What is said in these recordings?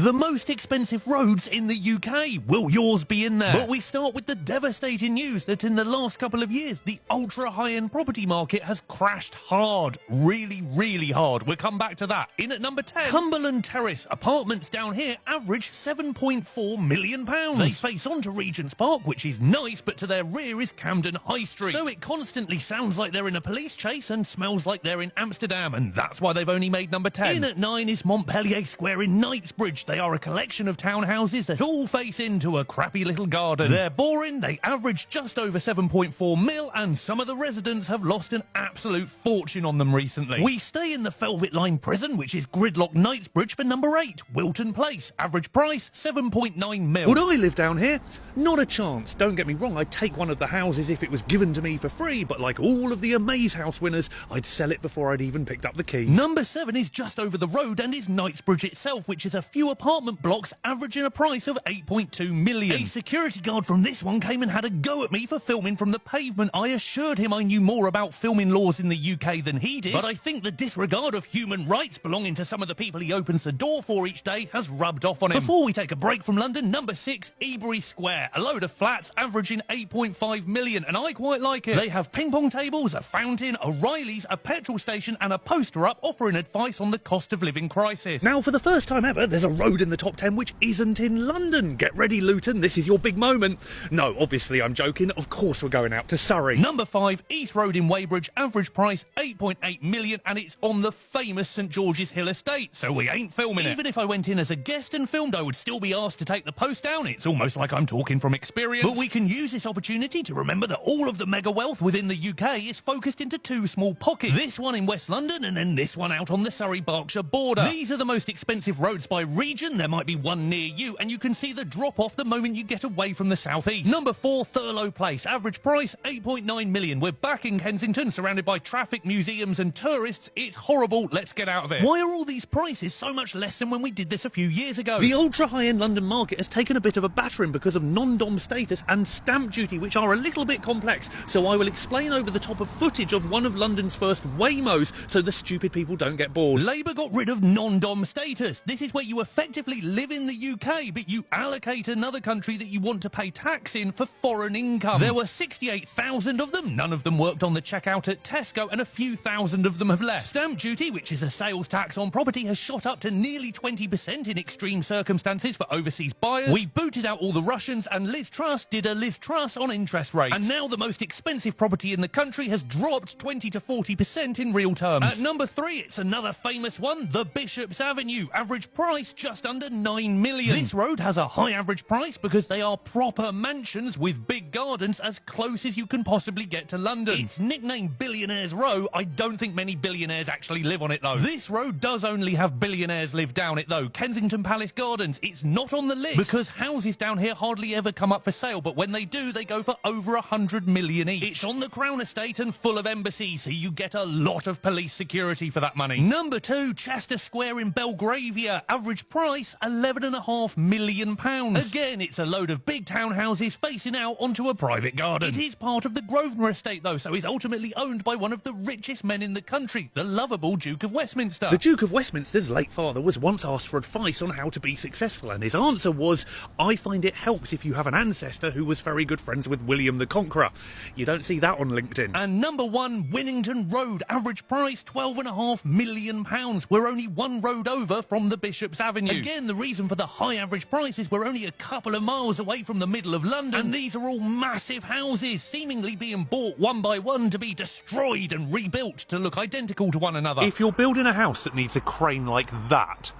The most expensive roads in the UK. Will yours be in there? But we start with the devastating news that in the last couple of years, the ultra high-end property market has crashed hard. Really, really hard. We'll come back to that. In at number 10, Cumberland Terrace. Apartments down here average £7.4 million. They face onto Regent's Park, which is nice, but to their rear is Camden High Street. So it constantly sounds like they're in a police chase and smells like they're in Amsterdam, and that's why they've only made number 10. In at 9 is Montpellier Square in Knightsbridge. They are a collection of townhouses that all face into a crappy little garden. They're boring, they average just over 7.4 mil, and some of the residents have lost an absolute fortune on them recently. We stay in the Velvet Line prison, which is Gridlock Knightsbridge, for number 8, Wilton Place. Average price, 7.9 mil. Would I live down here? Not a chance. Don't get me wrong, I'd take one of the houses if it was given to me for free, but like all of the Amaze House winners, I'd sell it before I'd even picked up the key. Number 7 is just over the road and is Knightsbridge itself, which is a few apartment blocks averaging a price of 8.2 million. A security guard from this one came and had a go at me for filming from the pavement. I assured him I knew more about filming laws in the UK than he did, but I think the disregard of human rights belonging to some of the people he opens the door for each day has rubbed off on him. Before we take a break from London, number 6, Ebury Square. A load of flats averaging 8.5 million, and I quite like it. They have ping pong tables, a fountain, O'Reilly's, a petrol station, and a poster up offering advice on the cost of living crisis. Now, for the first time ever, there's a road in the top 10 which isn't in London. Get ready, Luton, this is your big moment. No, obviously I'm joking. Of course we're going out to Surrey. Number 5, East Road in Weybridge. Average price 8.8 million, and it's on the famous St George's Hill estate, so we ain't filming it. Even if I went in as a guest and filmed, I would still be asked to take the post down. It's almost like I'm talking from experience. But we can use this opportunity to remember that all of the mega wealth within the UK is focused into 2 small pockets. This one in West London and then this one out on the Surrey-Berkshire border. These are the most expensive roads by region. There might be one near you, and you can see the drop-off the moment you get away from the southeast. Number 4, Thurlow Place. Average price, 8.9 million. We're back in Kensington, surrounded by traffic, museums and tourists. It's horrible. Let's get out of it. Why are all these prices so much less than when we did this a few years ago? The ultra-high-end London market has taken a bit of a battering because of non-dom status and stamp duty, which are a little bit complex, so I will explain over the top of footage of one of London's first Waymos so the stupid people don't get bored. Labour got rid of non-dom status. This is where you effectively live in the UK, but you allocate another country that you want to pay tax in for foreign income. There were 68,000 of them. None of them worked on the checkout at Tesco, and a few thousand of them have left. Stamp duty, which is a sales tax on property, has shot up to nearly 20% in extreme circumstances for overseas buyers. We booted out all the Russians, and Liz Truss did a Liz Truss on interest rates. And now the most expensive property in the country has dropped 20 to 40% in real terms. At number 3, it's another famous one, the Bishop's Avenue. Average price just under 9 million. This road has a high average price because they are proper mansions with big gardens as close as you can possibly get to London. It's nicknamed Billionaires Row. I don't think many billionaires actually live on it though. This road does only have billionaires live down it though. Kensington Palace Gardens, it's not on the list because houses down here hardly ever come up for sale, but when they do, they go for over 100 million each. It's on the Crown Estate and full of embassies, so you get a lot of police security for that money. Number 2, Chester Square in Belgravia. Average price, £11.5 million. Again, it's a load of big townhouses facing out onto a private garden. It is part of the Grosvenor estate though, so it's ultimately owned by one of the richest men in the country, the lovable Duke of Westminster. The Duke of Westminster's late father was once asked for advice on how to be successful, and his answer was, I find it helps if you have an ancestor who was very good friends with William the Conqueror. You don't see that on LinkedIn. And number 1, Winnington Road. Average price, £12.5 million. We're only one road over from the Bishop's Avenue. Again, the reason for the high average price is we're only a couple of miles away from the middle of London, and these are all massive houses, seemingly being bought one by one to be destroyed and rebuilt to look identical to one another. If you're building a house that needs a crane like that,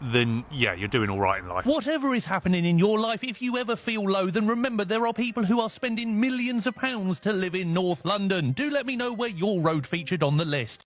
then yeah, you're doing all right in life. Whatever is happening in your life, if you ever feel low, then remember there are people who are spending millions of pounds to live in North London. Do let me know where your road featured on the list.